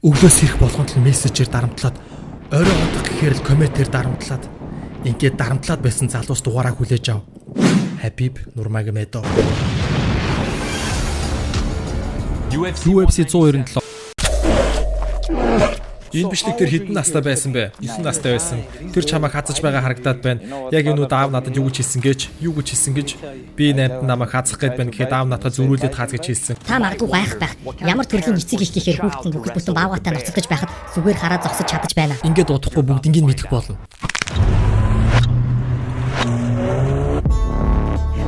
Өглөөс ирэх болгонд л мессежээр дарамтлаад орой одох гэхээр л комментээр дарамтлаад ингээд дарамтлаад байсан залуус дугаараа хүлээж ав. Хабиб Нурмагомедов. UFC 197. Энэ бичлэг дээр хэдэн настай байсан бэ? 9 настай байсан. Тэр чамайг хазаж байгаа харагдаад байна. Яг энэ үед аав надад юу гэж хэлсэн гэж би 8-нд намайг хазах гээд байна гэхэд аав надад зөрүүлээд хаз гэж хэлсэн. Та магадгүй гайх байх. Ямар төрлийн эцэг их гэхээр хүүхдэн бүхэл бүтэн баавгатай ноцгож байхад зүгээр хараа зогсож чадаж байна. Ингээд удахгүй бүгднийг мэдэх болно.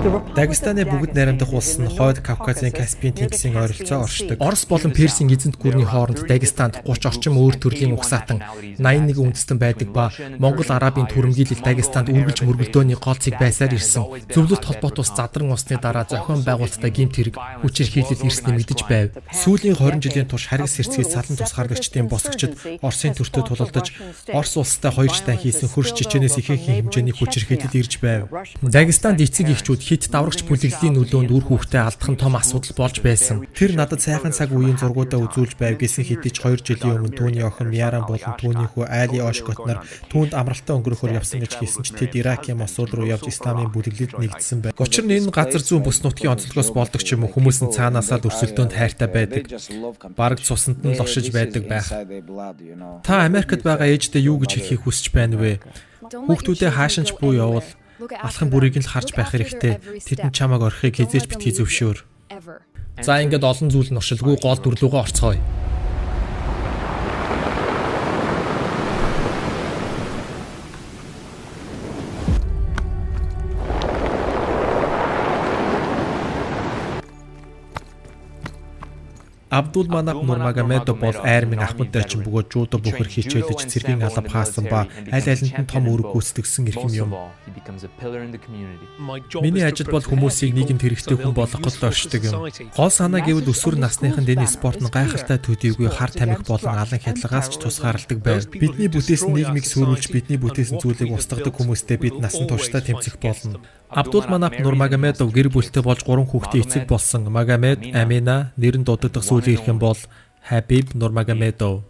Дагестаны бүгд найрамдах улс нь Хойд Кавказын Каспийн тэнгисийн ойролцоо оршдог. Орос болон Персийн эзэнт гүрний хооронд Дагестанд 30 орчим өөр төрлийн угсаатан 81 үндэстэн байдаг ба Монгол Арабын түрэмгийлэл Дагестанд үргэлж мөргөлдөөний голцыг байсаар ирсэн. Зөвлөлт холбоот ус задран усны дараа зохион байгуулалттай гэмт хэрэг хүчээр хийлэл ирснийг мэдэж байв. Сүүлийн 20 жилийн турш харгас хэрцгийд салан тусгаарлагчдын босгочд Оросын төртөө тулалдаж Орос улстай 2 штан хийсэн хөрш чичээнээс ихэнх хэмжээний хүчээр хийлэл ирж байв. Дагестанд эцэг эхчүүд хит даврагч бүлэглэлийн нөлөөнд үр хүүхдээ алдах нь том асуудал болж байсан. Тэр надад сайхан цаг үеийн зургуудаа үзүүлж байв гэсэн хэдий ч 2 жилийн өмнө түүний охин Мяран болон түүний хүү Али Ошкот нар түүнд амралтаа өнгөрөхөөр явсан гэж хэлсэн ч тэд Иракийн Мосул руу явж исламын бүлэглэлд нэгдсэн байв. Учир нь энэ газар зүүн бүс нутгийн онцлогоос болдог ч юм уу хүмүүс нь цаанаасаа өрсөлдөөнд хайртай байдаг. Бараг цусанд нь лошиж байдаг байх. Та Америкт байгаа ээждээ юу гэж хэлхийг хүсэж байна вэ? Хүүхдүүдээ хаашинч буу явуул алхам бүрийг л харж байх хэрэгтэй. Тэдэнд чамайг орхихыг хизээч битгий зөвшөөр. За ингээд олон зүйл нь оршилгүй гол дүрлүүгээ орцгоё. Абдул Манап Нурмагомедов бол айрмын ахмадтай ч бөгөөд жуудо бүхэр хичээлж цэргийн алба хаасан ба аль алинд нь том үүрэг гүйцэтгэсэн эрхэм юм. Миний ажил бол хүмүүсийг нийгэмд хэрэгтэй хүн болгоход л оршдог юм. Гол санаа гэвэл өсвөр насныханд энэ спорт нь гайхалтай төдийгүй хар тамхи болон алан хядлагаас ч тусгаарладаг байв. Бидний бүтээсэн нийгмийг сүрүүлж бидний бүтээсэн зүйлийг устгадаг хүмүүстэй бид насан туршдаа тэмцэх болно. Абдул Манап Нурмагомедов гэр бүлтэй болж 3 хүүхдийн эцэг болсон. Магомед Амина нэрэн дуудагдах сүүлийн эрх юм бол Хабиб Нурмагомедов.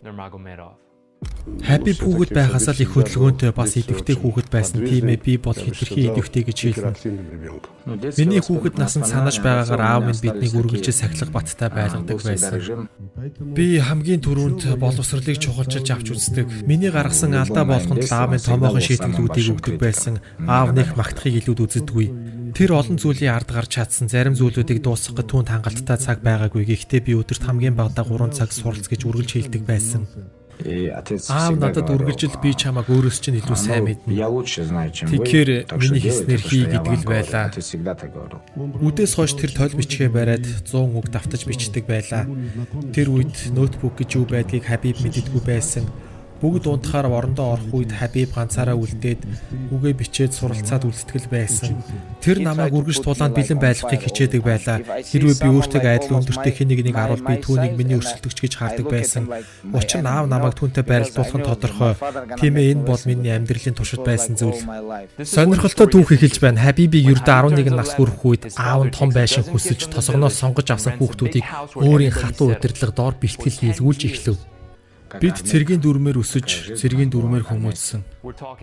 Хабиб хүүхэд байхасаа л их хөдөлгөөнтэй бас идэвхтэй хүүхэд байсан. Тиймээ би бол хэтэрхий идэвхтэй гэж хэлнэ. Миний хүүхэд насанд санаж байгаагаар аав минь биднийг үргэлж сахилах баттай байлгадаг байсан. Би хамгийн түрүүнд боловсролыг чухалчилж авч үздэг. Миний гаргасан алдаа болгонд аав минь томоохон шийдвэрлүүдийг өгдөг байсан. Аав нэх магтахыг илүүд үздэггүй. Тэр олон зүйлийн ард гарч чадсан зарим зүйлүүдийг дуусгах түүнд хангалттай цаг байгаагүй. Гэхдээ би өдөрт хамгийн багадаа 3 цаг суралц гэж үргэлж хэлдэг байсан. Аав надад үргэлжил би чамайг өөрөөс чинь илүү сайн мэднэ. Тэгэхээр миний хийснээр хий гэдэг л байлаа. Үдээс хойш тэр тойл бичгээ бариад 100 үг давтаж бичдэг байлаа. Тэр үед ноутбук гэж юу байдгийг Хабиб мэддэггүй байсан. Бүгд унтахаар орондоо орох үед Хабиб ганцаараа үлдээд үгээ бичээд суралцаад үлдэтгэл байсан. Тэр намайг үргэлж тулаанд бэлэн байлгахыг хичээдэг байлаа. Хэрвээ би өөртөө адил өндөртэй хэнийг нэг аруул би түүнийг миний өрсөлдөгч гэж хардаг байсан. Учир нь аав намайг түүнтэй байрлуулах нь тодорхой. Тиймээ энэ бол миний амьдралын туршид байсан зүйл. Сонирхолтой түүх эхэлж байна. Хабибийг ердөө 11 нас хүрэх үед аав нь том байшин хүсэж тосгоноос сонгож авсан хүүхдүүдийг өөрийн хатуу удирдлага доор бэлтгэл хийлгүүлж эхлэв. Бид цэргийн дүрмээр өсөж, цэргийн дүрмээр хүмүүжсэн.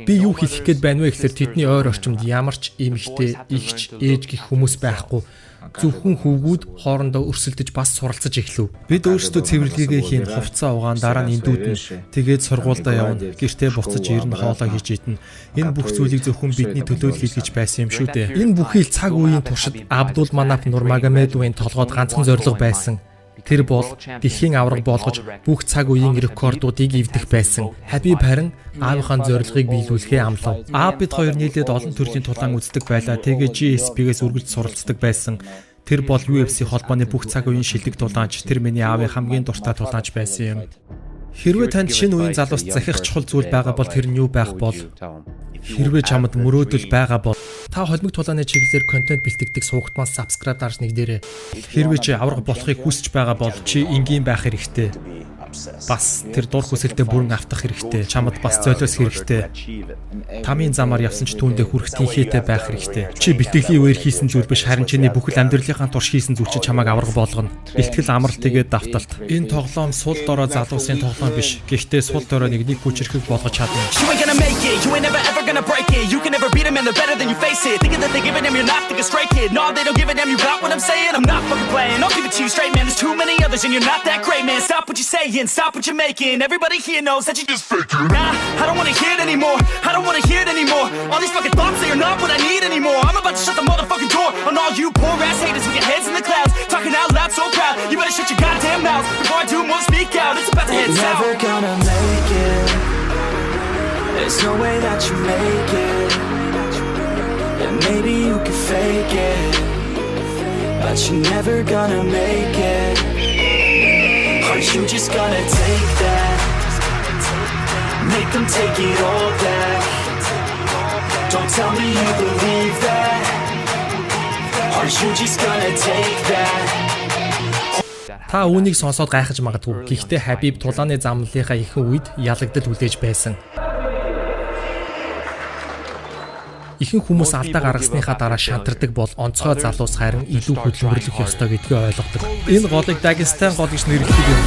Би юу хэлэх гээд байна вэ гэхээр тэдний ойр орчимд ямар ч эмэгтэй, игч, ээж гэх хүмүүс байхгүй. Зөвхөн хүүгүүд хоорондоо өрсөлдөж бас суралцаж эхлэв. Бид өөрсдөө цэвэрлэгээ хийн, хувцас угаан, дараа нь эндүүдэн тэгээд сургуультай явна. Гэртээ буцаж ирнэ, хоолоо хийж идэнэ. Энэ бүх зүйлийг зөвхөн бидний төлөө хийлгэж байсан юм шүү дээ. Энэ бүхий л цаг үеийн туршид Абдул Манап Нурмагомедовын толгойд ганцхан зорилго байсан. Тэр бол дэлхийн авраг болгож бүх цаг үеийн рекордуудыг эвдэх байсан. Хабиб харин аавынхаа зорилгыг биелүүлэхээ амлав. Аав бид хоёр нийлээд олон төрлийн тулаан үздэг байлаа. Тэгээ GSP-гээс үргэлж суралцдаг байсан. Тэр бол UFC холбооны бүх цаг үеийн шилдэг тулаанч. Тэр миний аавын хамгийн дуртай тулаанч байсан юм. Хэрвээ танд шинэ үеийн залуус захих чухал зүйл байгаа бол тэр нь юу байх бол? Хэрвээ чамд мөрөөдөл байгаа бол та холимог тулааны чиглэлээр контент бэлтгэдэг суугтмаас subscribe дарж нэгдээрэй. Хэрвээ чи авраг болохыг хүсэж байгаа бол чи энгийн байх хэрэгтэй. Бас тэр дур хүсэлтэд бүрэн автах хэрэгтэй. Чамд бас золиос хэрэгтэй. Тамийн замаар явсан ч түүндээ хүрэх тийхээтэй байх хэрэгтэй. Чи бэлтгэлийн үеэр хийсэн зүйл биш, харин чиний бүхэл амьдралынхаа турш хийсэн зүйл чи чамайг авраг болгоно. Бэлтгэл амралт тэгээд давталт. Энэ тоглоом сул дорой залуусын тоглоом биш. Гэхдээ сул дорой нэгнийг хүчрэхэг болгож чадна. Stop what you're making. Everybody here knows that you just faking. Nah, I don't wanna hear it anymore. I don't wanna hear it anymore. All these fucking thoughts, they are not what I need anymore. I'm about to shut the motherfucking door on all you poor ass haters with your heads in the clouds, talking out loud so proud. You better shut your goddamn mouth before I do more speak out. It's about to head south. You're never gonna make it. There's no way that you make it. And maybe you can fake it, but you're never gonna make it. Aren't you just gonna take that? Make them take it all back. Don't tell me you believe that. Aren't you just gonna take that? Та үүнийг сонсоод гайхаж магадгүй. Гэхдээ Хабиб тулааны замлынхаа ихэнх үед ялагдал үлээж байсан. Ихэнх хүмүүс алдаа гаргасныхаа дараа шантардаг бол онцгой залуус харин илүү хөдөлмөрлөх ёстой гэдгийг ойлгодог. Энэ голыг Дагестан гол гэж нэрлэдэг юм.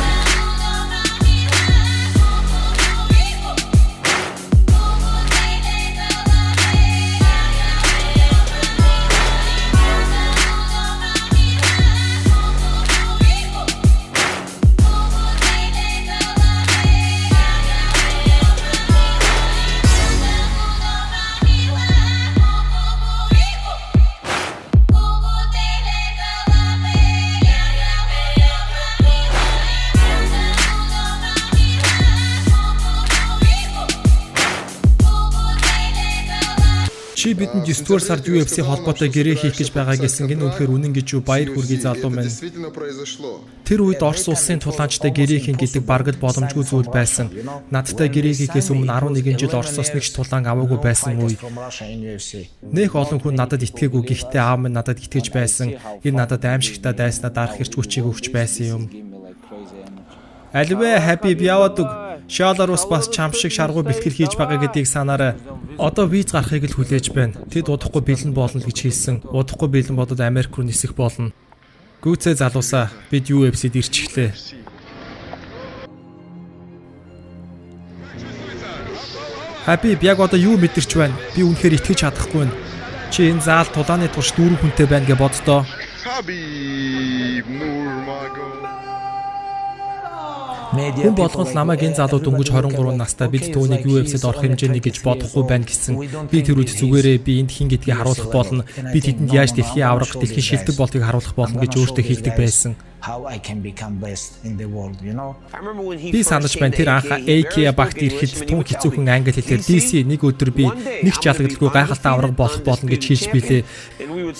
Чи бидэнд 9 дугаар сард UFC холбоотой гэрээ хийх гэж байгаа гэсэн гин үнэхээр үнэн гэж юу баяр хүргэе залуу маань. Тэр үед Орос улсын тулаанчтай гэрээ хийн гэдэг бараг боломжгүй зүйл байсан. Надтай гэрээ хийхээс өмнө 11 жил Оросоос нэг ч тулаан аваагүй байсан үе. Нэх олон хүн надад итгээгүй, гэхдээ аав минь надад итгэж байсан. Энэ надад аимшигтай дайснаа дарах хэрч хүчийг өгч байсан юм. Альвэ Хабиб яваад үг. Шаларус бас чам шиг шаргуу бэлтгэл хийж байгаа гэдгийг санаарай. Одоо виз гарахыг л хүлээж байна. Тэд удахгүй бэлэн болно гэж хэлсэн. Удахгүй бэлэн бодод Америк руу нисэх болно. Гүцээ залуусаа бид UFC-д ирчихлээ. Хабиб яг одоо юу мэдэрч байна? Би үнэхээр итгэж чадахгүй байна. Чи энэ заал тулааны турш дүүрэн хүнтэй байна гэж боддоо. Хабиб Нурмагомедов. Хүн болгол намайг энэ залуу дөнгөж 23 настай бид түүнийг UFC-д орох хэмжээний гэж бодохгүй байна гэсэн. Би тэр үед зүгээрээ би энд хин гэдгийг харуулах болно. Би тэдэнд яаж дэлхийн аврах, дэлхийн шилдэг болтыг харуулах болно гэж өөртөө хэлдэг байсан. Би санаж байна тэр анх AK багт ирэхэд тун хэцүүхэн англи хэлээр DC нэг өдөр би нэг ч ялагдaltaгүй гайхалтай авраг болох болно гэж хэлж билээ.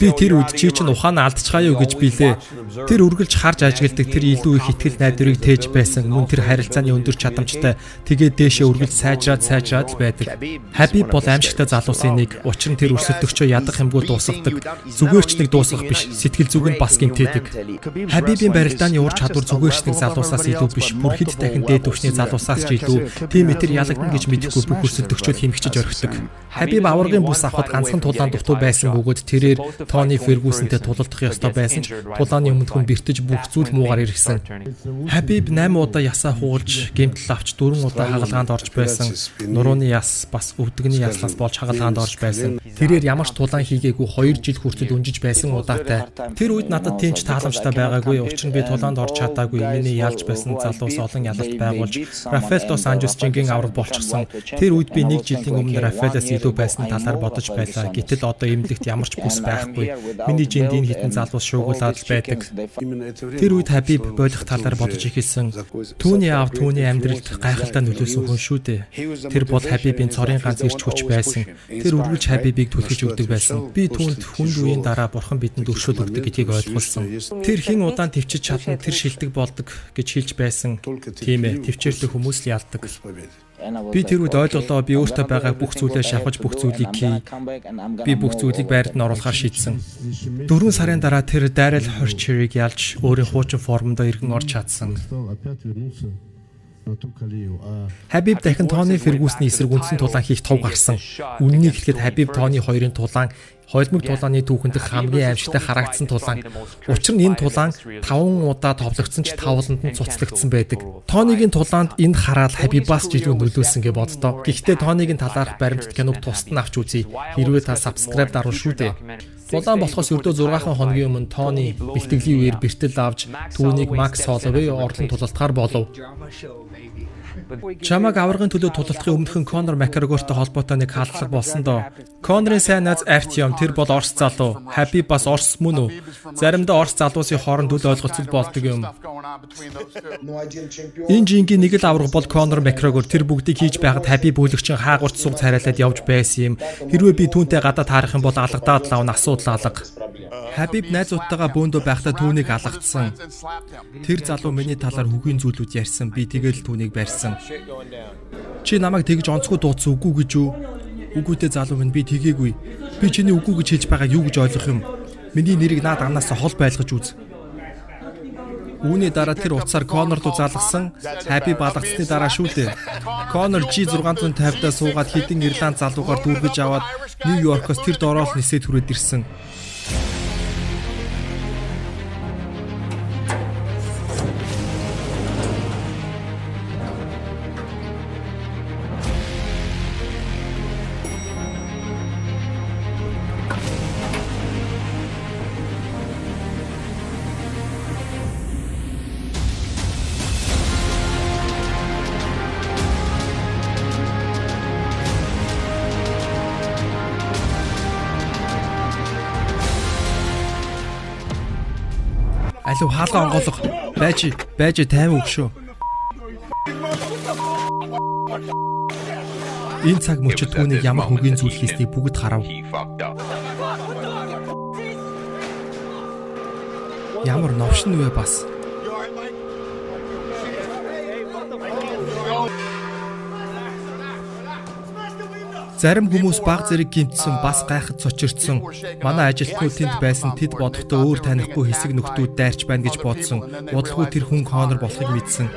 Би тэр үед чи чинь ухаанаа алдчихаа юу гэж билээ. Тэр үргэлж харж ажигладаг тэр илүү их ихтгэл найдварыг тээж байсан. Мөн тэр харилцааны өндөр чадамжтай тэгээд дээшээ үргэлж сайжраад л байдаг. Хабиб бол аимшигтай залуусын нэг. Учир нь тэр өрсөлдөгчөө ядах юмгүй дуусгадаг. Зүгээрч нэг дуусгах биш. Сэтгэл зүг нь бас гинтээдэг. Хабибийн барилдааны ур чадвар зүгээрч нэг залуусаас илүү биш. Бүр хэд дахин дээд түвшний залуусаас ч илүү. Тийм этэр ялагдана гэж мэдэхгүй бүх өрсөлдөгчөд хэмгчиж орхидог. Хабиб аваргын бүс авахд ганцхан тулаан дутуу байсан бөгөөд тэрээр Тони Фергюсонтэй тулалдах ёстой байсан ч тулааны өмнө хүн бэртэж бүх зүйл муугаар ирсэн. Хабиб 8 удаа ясаа хуулж, гэмтэл авч 4 удаа хагалгаанд орж байсан. Нурууны яс бас өвдөгний яслаас болж хагалгаанд орж байсан. Тэрээр ямар ч тулаан хийгээгүй 2 жил хүртэл унжиж байсан удаатай. Тэр үед надад тийм ч тааламжтай байгаагүй. Учир нь би тулаанд орж чадаагүй. Миний ялж байсан залуус олон ялалт байгуулж Рафаэл дос Анжус жингийн авраг болчихсон. Тэр үед би 1 жилийн өмнө Рафаэлаас илүү байсан талаар бодож байлаа. Гэтэл одоо эмнэлэгт ямар ч бүс байх байхгүй. Миний жинд энэ хитэн залуус шуугуулаад байдаг. Тэр үед Хабиб болох талаар бодож эхэлсэн. Түүний аав түүний амьдралд гайхалтай нөлөөсөн хүн шүү дээ. Тэр бол Хабибийн цорын ганц ирч хүч байсан. Тэр үргэлж Хабибийг түлхэж өгдөг байсан. Би түүнд хүнд үеийн дараа бурхан бидэнд өршөөл өгдөг гэдгийг ойлгуулсан. Тэр хэн удаан төвчж чадна, тэр шилдэг болдог гэж хэлж байсан. Тийм ээ, төвчээрдэг хүмүүс л ялдаг. Би тэр үед ойлголоо би өөртөө байгаа бүх зүйлээ шавхаж бүх зүйлийг хий. Би бүх зүйлийг байранд нь оруулахар шийдсэн. 4 сарын дараа тэр Daryl Horcherыг ялж өөрийн хуучин формондоо иргэн орж чадсан. Хабиб дахин Тони Фергюсны эсрэг үндсэн тулаан хийх тов гарсан. Үннийг хэлэхэд Хабиб Тони хоёрын тулаан хойлмог тулааны түүхэнд хамгийн аимшигтай харагдсан тулаан. Учир нь энэ тулаан 5 удаа товлогдсон ч тавланд нь цуцлагдсан байдаг. Тонигийн тулаанд энэ хараал Хабибаас жилүү нөлөөсөн гэж боддоо. Гэхдээ Тонигийн талаарх баримтат киног тусад нь авч үзье. Хэрвээ та subscribe даруул шүү дээ. Улаан болохоос өрдөө 6 хоногийн өмнө Тони бэлтгэлийн үеэр бэртэл авч түүнийг Max Holloway орлон тулалтахаар болов. Чамаг аваргын төлөө тулалтахын өмнөхөн Conor McGregorтой холбоотой нэг хаалтлага болсон доо. Conor-ын сайн найз Artyom тэр бол Орос залуу. Хабиб бас Орос мөн үү? Заримдаа Орос залуусын хооронд үл ойлголцол болдог юм. Энэ жингийн нэг л аварга бол Conor McGregor. Тэр бүгдийг хийж байхад Хабиб бүлэгчин хаагурт суг царайлаад явж байсан юм. Хэрвээ би түүнтэй гадаа таарах юм бол алгадаад лавн асуудал алга. Хабиб найзуудтайгаа бөөндөө байхдаа түүнийг алгацсан. Тэр залуу миний талаар хөгийн зүйлүүд ярьсан. Би тэгэл түүнийг барьсан. Чи намайг тэгж онцгой дуудсан үгүй гэж юу? Үгүйтэй залуу минь би тэгээгүй. Би чиний үгүй гэж хэлж байгаа юу гэж ойлгох юм? Миний нэрийг наад амнаас хол байлгаж үз. Үүний дараа тэр утсаар Conor руу залгасан. Хабиб алгацсны дараа шүү дээ. Conor G650-даа суугаад хідэн Ирланд залуугаар дүүргэж аваад Нью-Йоркоос тэр дороол нисээд түрээд ирсэн. Алуу хаалга онгоолго байж тайван өгшөө. Энэ цаг мөчид түүнийг ямар хөгийн зүйл хийснийг бүгд харав. Ямар новшин вэ бас. Зарим хүмүүс баг зэрэг гимтсэн, бас гайхад цочирдсан. Манай ажилтнууд тэнд байсан. Тэд бодохдоо өөр танихгүй хэсэг нөхдүүд дайрч байна гэж бодсон. Бодлого тэр хүн Conor болохыг мэдсэн.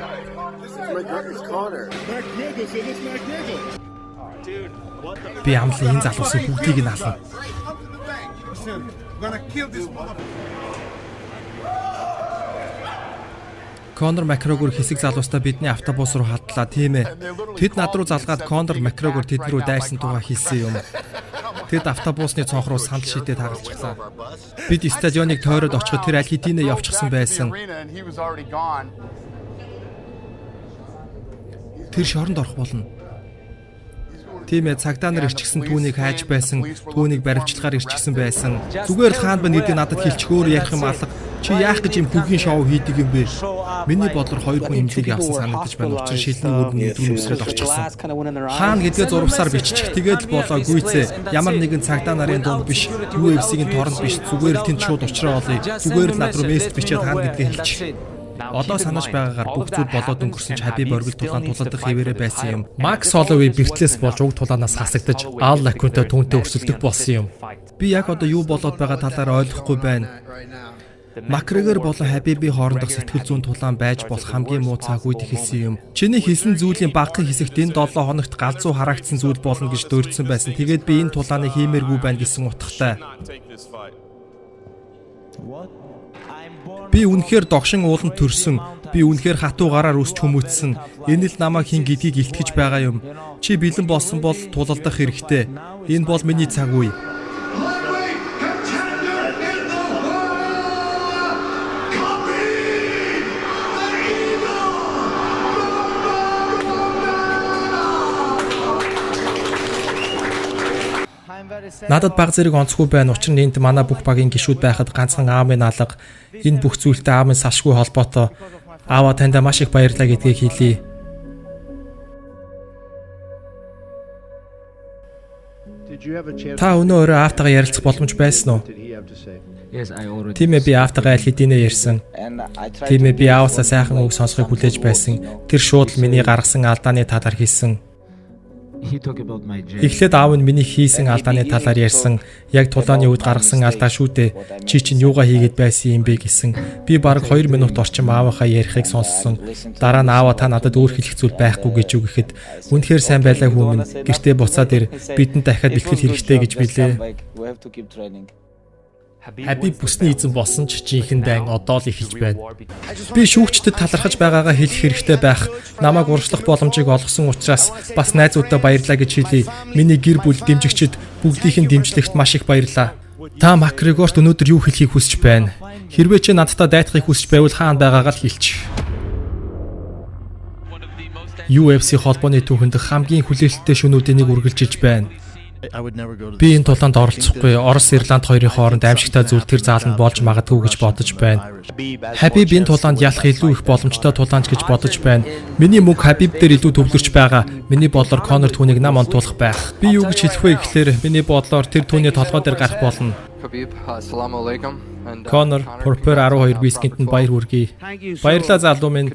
Би амлын энэ залуусын бүгдийг нь ална. Conor McGregor хэсэг залуустаа бидний автобус руу хадлаа, тийм ээ. Тэд над руу залгаад Conor McGregor тэд рүү дайрсан тугаа хийсэн юм. Тэд автобусны цонх руу сандал шидээд хагалчихлаа. Бид стадионыг тойроод очиход тэр аль хэдийнэ явчихсан байсан. Тэр шоронд орох болно. Тийм ээ, цагдаа нар ирчихсэн түүнийг хайж байсан, түүнийг баривчлахаар ирчихсэн байсан. Зүгээр л хаан байна гэдгийг надад хэлчих, өөр ярих юм алга. Чи яах гэж юм бүгийн шоу хийдэг юм бэ? Миний бодлоор 2 хүн имлэг явсан санагдаж байна. Учир шилний өргөн өдрөө үсрээд орчихсон. Хаан гэдгээ зурвсаар биччих. Тэгээд л болоогүйцээ. Ямар нэгэн цагдаа нарын дунд биш, UFC-ийн торнд биш. Зүгээр л тэнд шууд уучраа олъё. Зүгээр л над руу мессеж бичээд хаан гэдгээ хэлчих. Одоо санаж байгаагаар бүх зүйл болоод өнгөрсөн ч Хабиб оргил тулаан тулаадах хэвээрээ байсан юм. Max Holloway бэртлээс болж уг тулаанаас хасагдаж Al Iaquinta түүнтэй өрсөлдөх болсон юм. Би яг одоо юу болоод байгаа талаар ойлгохгүй байна. McGregor болон Хабибийн хоорондох сэтгэл зүйн тулаан байж болох хамгийн муу цаг үед эхэлсэн юм. Чиний хийсэн зүйлийн багахан хэсэгт энэ 7 хоногт галзуу харагдсан зүйл болно гэж дурдсан байсан. Тэгээд би энэ тулааныг хиймээргүй байна гэсэн утгатай. Би үнэхээр догшин ууланд төрсөн. Би үнэхээр хатуу гараар үсч хүмүүжсэн. Энэ л намайг хин гэдгийг илтгэж байгаа юм. Чи бэлэн болсон бол тулалдах хэрэгтэй. Энэ бол миний цаг үе. Надад баг зэрэг онцгүй байна. Учир нь энд манай бүх багийн гишүүд байхад ганцхан аав минь алга. Энэ бүх зүйлтэй аав минь салшгүй холбоотой. Аава таньда маш их баярлалаа гэдгийг хэлье. Та өнөө өөрөө аавтайгаа ярилцах боломж байсан уу? Тийм ээ, би аавтайгаа аль хэдийнэ ярьсан. Тийм ээ, би аавсаа сайхан үг сонсохыг хүлээж байсан. Тэр шууд миний гаргасан алдааны талаар хэлсэн. Эхлээд аав нь миний хийсэн алдааны талаар ярьсан. Яг тулааны үед гаргасан алдаа шүү дээ. Чи чинь юугаа хийгээд байсан юм бэ гэсэн. Би бараг 2 минут орчим аавынхаа ярихыг сонссон. Дараа нь аава та надад өөр хэлэх зүйл байхгүй гэж үгэхэд үнэхээр сайн байлаа хүмүн. Гэртээ буцаад ир бидэнд дахиад бэлтгэл хэрэгтэй гэж билээ. Хабиб бүсний эзэн болсон ч жинхэнэ одоо л эхэлж байна. Би шүүгчдэд талархаж байгаагаа хэлэх хэрэгтэй байх. Намайг урагшлах боломжийг олгосон учраас бас найзуудаа баярлалаа гэж хэлье. Миний гэр бүл дэмжигчид бүгдийнхэн дэмжлэгт маш их баярлалаа. Та Макгрегорт өнөөдөр юу хэлхийг хүсэж байна? Хэрвээ чи надтай дайтахыг хүсэж байвал хаана байгаагаа л хэлчих. UFC холбооны түүхэнд хамгийн хүлээлттэй шөнүүдийн нэг үргэлжилж байна. Би энэ тулаанд оролцохгүй. Орос, Ирланд хоёрын хооронд аимшигтай зүйл тэр зааланд болж магадгүй гэж бодож байна. Хабиб энэ тулаанд ялах илүү их боломжтой тулаанч гэж бодож байна. Миний мөнгө Хабиб дээр илүү төвлөрч байгаа. Миний бодлоор Конор түүнийг нам онтуулах байх. Би юу гэж хэлэх вэ гэхээр миний бодлоор тэр түүний толгой дээр гарах болно. Конор, Purple 12 бискинт нь баяр хүргэе. Баярлалаа залуу минь.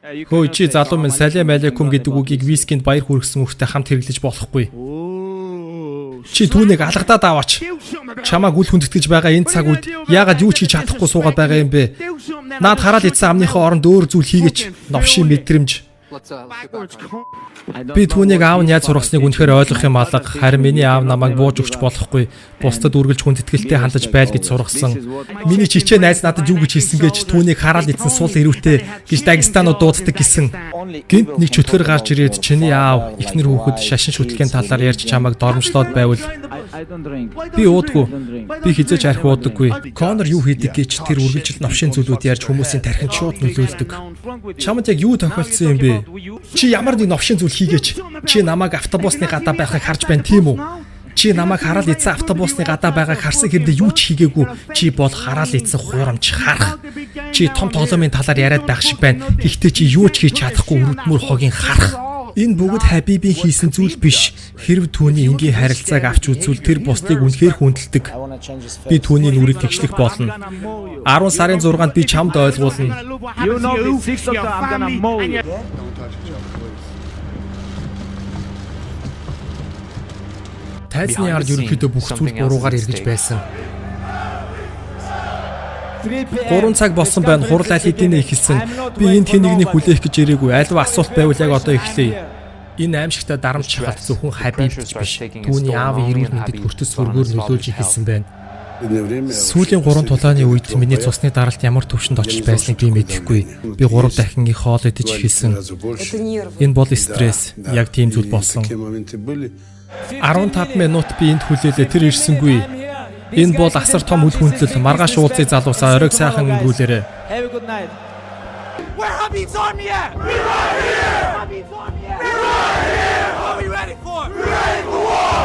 Хөөе чи залуу минь салям алейкум гэдэг үгийг вискинд баяр хүргэсэн үгтэй хамт хэрэглэж болохгүй. Чи түүнийг алгадаад аваач. Чамааг үл хүндэтгэж байгаа энэ цаг үед яагаад юу ч хийж чадахгүй суугаад байгаа юм бэ? Наад хараад идсэн амныхаа оронд өөр зүйл хийгээч. Новшийн мэдрэмж. Би түүнийг аав нь яаж сургасныг үнэхээр ойлгох юм алга. Харин миний аав намайг бууж өгч болохгүй. Бусдад үргэлж хүндэтгэлтэй хандаж байл гэж сургасан. Миний чичээ найз надад юу гэж хэлсэн гэж түүнийг хараад идсэн сул ирүүтэй гэж Дагестанууд дууддаг гэсэн. Гинт нэг чөтгөр гарч ирээд чиний аав эхнэр хүүхэд шашин шүтлэгийн талаар ярьж чамайг дормжлоод байвал би уудаггүй. Би хизээж арх уудаггүй. Конор юу хийдэг гэж тэр үргэлжилт новшийн зүйлүүд ярьж хүмүүсийн тархинд шууд нөлөөлдөг. Чамд яг юу тохиолдсон юм бэ? Чи ямар нэг новшийн зүйл хийгээч. Чи намайг автобусны гадаа байхыг харж байна тийм үү? Чи намайг хараад идсэн автобусны гадаа байгааг харсан хэрэндээ юу ч хийгээгүй. Чи бол хараад идсэн хуурамч харах. Чи том тоглоомын талаар яриад байх шиг байна. Гэхдээ чи юу ч хийж чадахгүй өрөдмөр хогийн харах. Энэ бүгд Хабибийн хийсэн зүйл биш. Хэрв түүний энгийн харилцааг авч үзвэл тэр бусдыг үнэхээр хүндэлдэг. Би түүний нүрийг тэгшлэх болно. 10 сарын 6-нд би чамд ойлгуулна. Тайзны ард ерөнхийдөө бүх зүйл буруугаар эргэж байсан. 3 цаг болсон байна. Хурал аль хэдийнэ эхэлсэн. Би энд хэнийгнийг хүлээх гэж ирээгүй. Альва асуулт байвал яг одоо эхлэе. Энэ аимшигтай дарамт шахалт зөвхөн Хабибч биш. Түүний аавын эрүүл мэндэд хүртэл сүргээр нөлөөлж эхэлсэн байна. Сүүлийн 3 тулааны үед миний цусны даралт ямар төвшөнд очиж байсныг би мэдэхгүй. Би 3 дахин их хоол идэж эхэлсэн. Энэ бол стресс. Яг тийм зүйл болсон. 15 минут би энд хүлээлээ. Тэр ирсэнгүй. Энэ бол асар том үл хүндлэл. Маргааш уулзъя залуусаа. Оройг сайхан өнгөрүүлээрэй. Where Habib's army at? We right here! Habib's army at? We right here! What are we ready for? We're ready for war!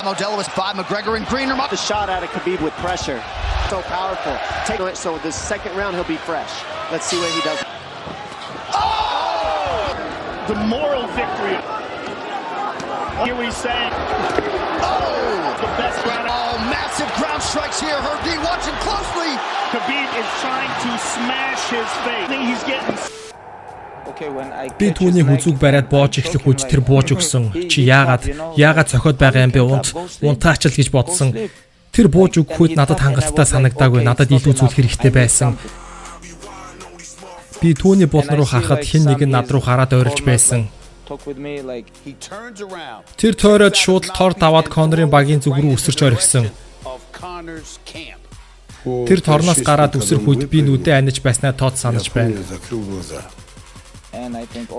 Modelo is by McGregor and Green are up. The shot out of Khabib with pressure. So powerful. Take it so this second round he'll be fresh. Let's see what he does. Oh! The moral victory. Here he's saying, Oh! the best round. Oh, massive. Massive ground strikes here. Herdy watching closely. Khabib is trying to smash his face. He's getting. Би түүний хүзүүг бариад боож эхлэх үуч тэр бууж өгсөн. Чи яагаад цохиод байгаа юм бэ? Унтаачл гэж бодсон. Тэр бууж өгөх үед надад хангалттай санагдаагүй. Надад илүү зүйл хэрэгтэй байсан. Би түүний болон руу харахад хэн нэг нь над руу хараад ойрлж байсан. Тэр тойроод шууд тор даваад Конорын багийн зүг рүү өсөрч орхисон. Тэр торноос гараад өсөх үед би нүдээ аниж байснаа тод санаж байна.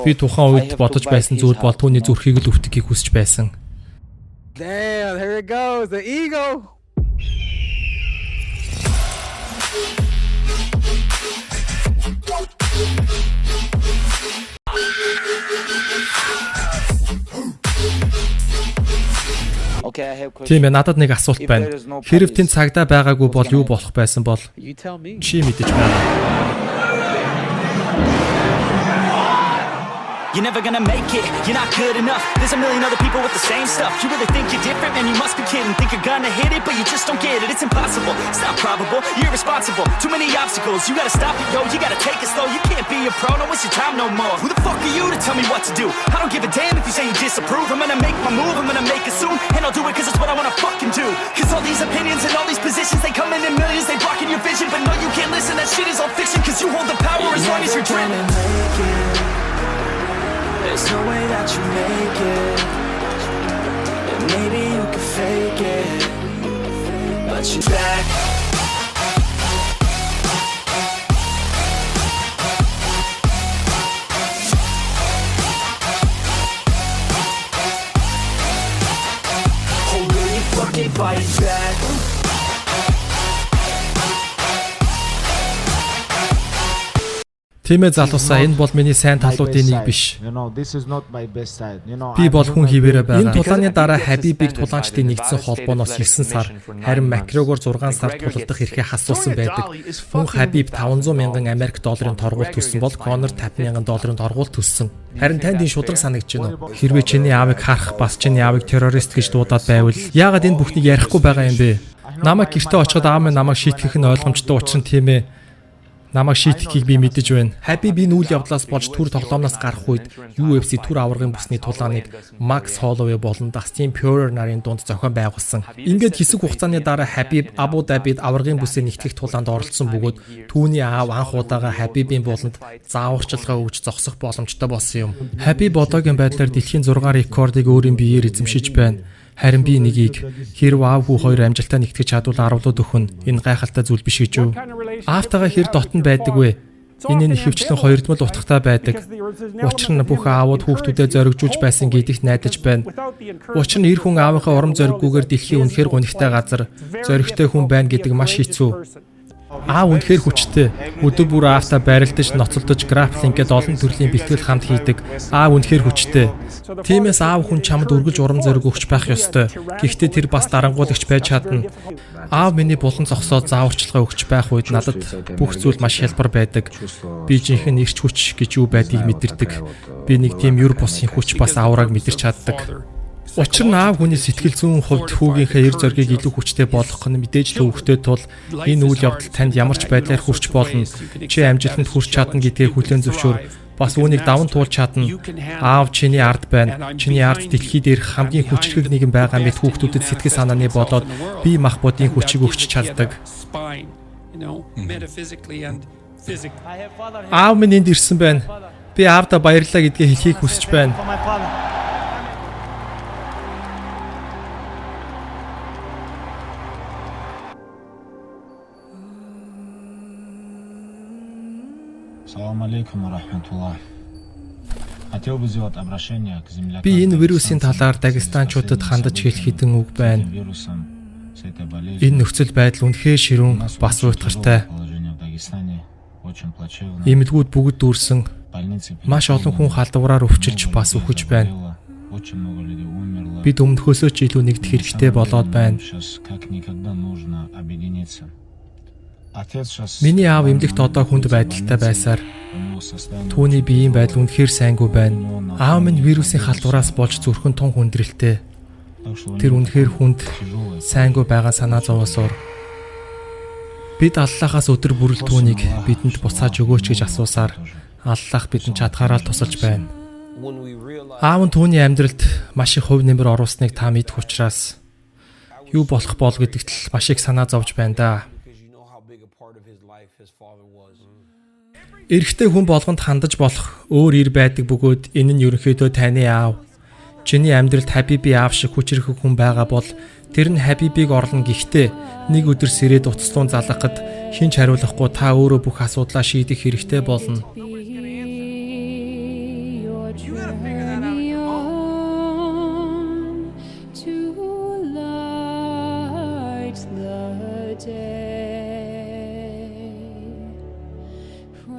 Би тухайн үед бодож байсан зүйл бол түүний зүрхийг л өвтгөхийг хүсэж байсан. Damn, here it goes, the ego. Тийм ээ, надад нэг асуулт байна. Хэрв тэнд цагдаа байгаагүй бол юу болох байсан бол? Чи мэдэж байна. You're never gonna make it, you're not good enough. There's a million other people with the same stuff. You really think you're different, man, you must be kidding. Think you're gonna hit it, but you just don't get it. It's impossible, it's not probable, you're irresponsible. Too many obstacles, you gotta stop it, yo. You gotta take it slow, you can't be a pro, don't waste your time no more. Who the fuck are you to tell me what to do? I don't give a damn if you say you disapprove. I'm gonna make my move, I'm gonna make it soon. And I'll do it cause it's what I wanna fucking do. Cause all these opinions and all these positions, they come in millions, they blocking your vision. But no, you can't listen, that shit is all fiction. Cause you hold the power as long as you're dreaming. There's no way that you make it. And maybe you can fake it, but you're back. Oh, will you fucking fight back? Тийм ээ залуусаа, энэ бол миний сайн талуудын нэг биш. Би бол хүн хിവэрэ байгаа. Энэ тулааны дараа Хабибыг тулаанчдын нэгдсэн холбооноос 9 сар, харин Макгрегор 6 сар тулалдах эрхээ хасуулсан байдаг. Хүн Хабиб 500 мянган Америк долларын торгуулт төлсөн бол Конор 50 мянган долларын торгуулт төлсөн. Харин танд энэ шудраг санагдаж байна уу? Хэрвээ чиний аавыг харах, бас чиний аавыг террорист гэж дуудаад байвал яагаад энэ бүхнийг ярихгүй байгаа юм бэ? Намайг гэртээ очиход аав минь намайг шийтгэх нь ойлгомжтой учран тийм ээ. Намайг шийтгэхийг би мэдэж байна. Хабиб энэ үйл явдлаас болж түр тоглоомноос гарах үед UFC түр аваргын бүсний тулааныг Макс Холлоуэй болон Дастин Пьюрер нарын дунд зохион байгуулсан. Ингээд хэсэг хугацааны дараа Хабиб Абу Дабид аваргын бүсээ нэгтгэх тулаанд оролцсон бөгөөд түүний аав анх удаага Хабибийн болонд зааварчилгаа өгж зогсох боломжтой болсон юм. Хабиб одоогийн байдлаар дэлхийн 6 рекордыг өөрийн биеэр эзэмшиж байна. Харин би нэгийг хэрв аавгүй хоёр амжилтаа нэгтгэж чадвал аруулууд өхөн энэ гайхалтай зүйл биш гэж юу? Аавтайгаа хэр дотн байдаг вэ? Энэ нь ихэвчлэн хоёрдмол утгатай байдаг. Учир нь бүх аавууд хүүхдүүдэд зоригжуулж байсан гэдэгт найдаж байна. Учир нь эр хүн аавынхаа урам зориггүйгээр дэлхийн үнэхээр гонигтай газар, зоригтой хүн байна гэдэг маш хэцүү. Аав үнэхээр хүчтэй. Өдөр бүр аавтаа байралдаж, ноцолдож, графлингээд олон төрлийн бэлтгэл хамт хийдэг. Аав үнэхээр хүчтэй. Тиймээс аав хүн чамд үргэлж урам зориг өгч байх ёстой. Гэхдээ тэр бас дарангуулагч байж чадна. Аав миний булан зогсоод зааварчилгаа өгч байх үед надад бүх зүйл маш хялбар байдаг. Би жинхэнэ эрч хүч гэж юу байдгийг мэдэрдэг. Би нэг тийм юр бусын хүч бас аавраг мэдэрч чаддаг. Учир нь аав хүний сэтгэл зүйн хувьд хүүгийнхээ эр зоригийг илүү хүчтэй болгох нь мэдээж төвөгтэй тул энэ үйл явдал танд ямар ч байдлаар хүрч болно. Чи амжилтанд хүрч чадна гэдгийг хүлээн зөвшөөр. Бас үүнийг даван туулж чадна. Аав чиний ард байна. Чиний ард дэлхий дээрх хамгийн хүчрхэг нэгэн байгаа мэт хүүхдүүдэд сэтгэл санааны болоод бие махбодын хүчийг өгч чаддаг. Аав минь энд ирсэн байна. Би аавда баярлалаа гэдгээ хэлхийг хүсэж байна. Би энэ вирусын талаар дагестанчуудад хандаж хэлэх хэдэн үг байна. Энэ нөхцөл байдал үнэхээр ширүүн, бас уйтгартай. Эмэгүүд бүгд дүүрсэн. Маш олон хүн халдвараар өвчилж бас үхэж байна. Бид өмнөхөөсөө ч илүү нэгдэх хэрэгтэй болоод байна. Миний аав эмнэлэгт одоо хүнд байдалтай байсаар түүний биеийн байдал үнэхээр сайнгүй байна. Аав минь вирусын халдвараас болж зүрхэн тун хүндрэлтэй. Тэр үнэхээр хүнд сайнгүй байгаа санаа зовоосоор бид аллахаас өдөр бүрэл түүнийг бидэнд буцааж өгөөч гэж асуусаар аллах бидэнд чадхаараа тусалж байна. Аав нь түүний амьдралд маш их хувь нэмэр оруулсныг та мэдэх учраас юу болох бол гэдэгт л маш их санаа зовж байна да. Эрэгтэй хүн болгонд хандаж болох өөр ир байдаг бөгөөд энэ нь ерөнхийдөө таны аав. Чиний амьдралд Хабиби аав шиг хүчрэх хүн байгаа бол тэр нь Хабибиг орлон гэхдээ нэг өдөр сэрээд уцлуун залгахад хинч хариулахгүй та өөрөө бүх асуудлаа шийдэх хэрэгтэй болно.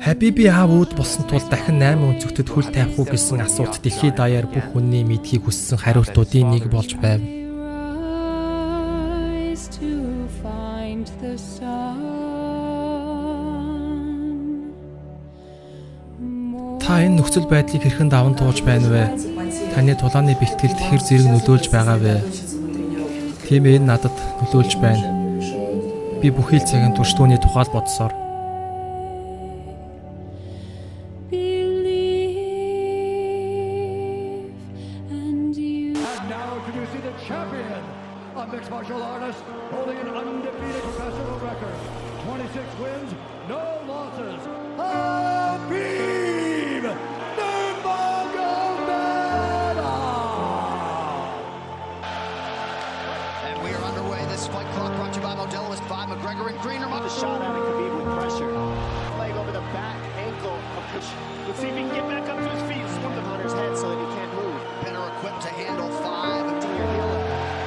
Хабиби аав үүд болсон тул дахин 8 өнцөгтөд хөл тавих уу гэсэн асуулт дэлхийд даяар бүх хүний мэдхийг хүссэн хариултуудын нэг болж байв. Та энэ нөхцөл байдлыг хэрхэн даван туулж байна вэ? Таны тулааны бэлтгэлд хэр зэрэг нөлөөлж байгаа вэ? Тийм ээ, энэ надад нөлөөлж байна. Би бүхий л цагийн турш түүний тухай бодсоор McGregor and Greener up a shot at it, Khabib with pressure. Leg over the back ankle of Khabib. Let's see if he can get back up to his feet. Swung the Hunter's head so that he can't move. Pinner equipped to handle 5 to your heel.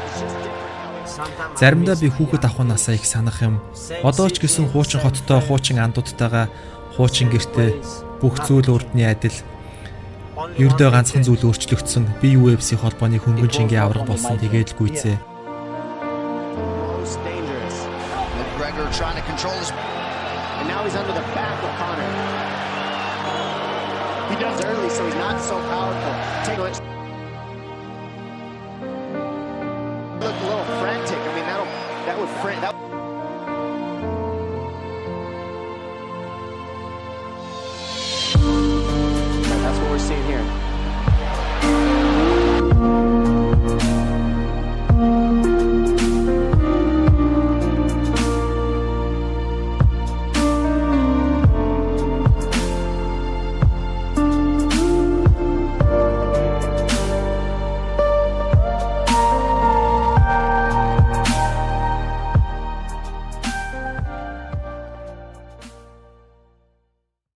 It's just different. Заримдаа би хүүхэд ахуйнасаа их санах юм. Одоо ч гэсэн хуучин хоттой, хуучин андуудтайгаа, хуучин гэртээ бүх зүйл урдны адил. Ердөө ганцхан зүйл өөрчлөгдсөн. Би UFC холбооны хөнгөн жингийн авраг болсон. Тэгээд л гүйцээ. McGregor trying to control his, and now he's under the back of Conor. He does early, so he's not so powerful. Take a look. Look a little frantic. I mean, that would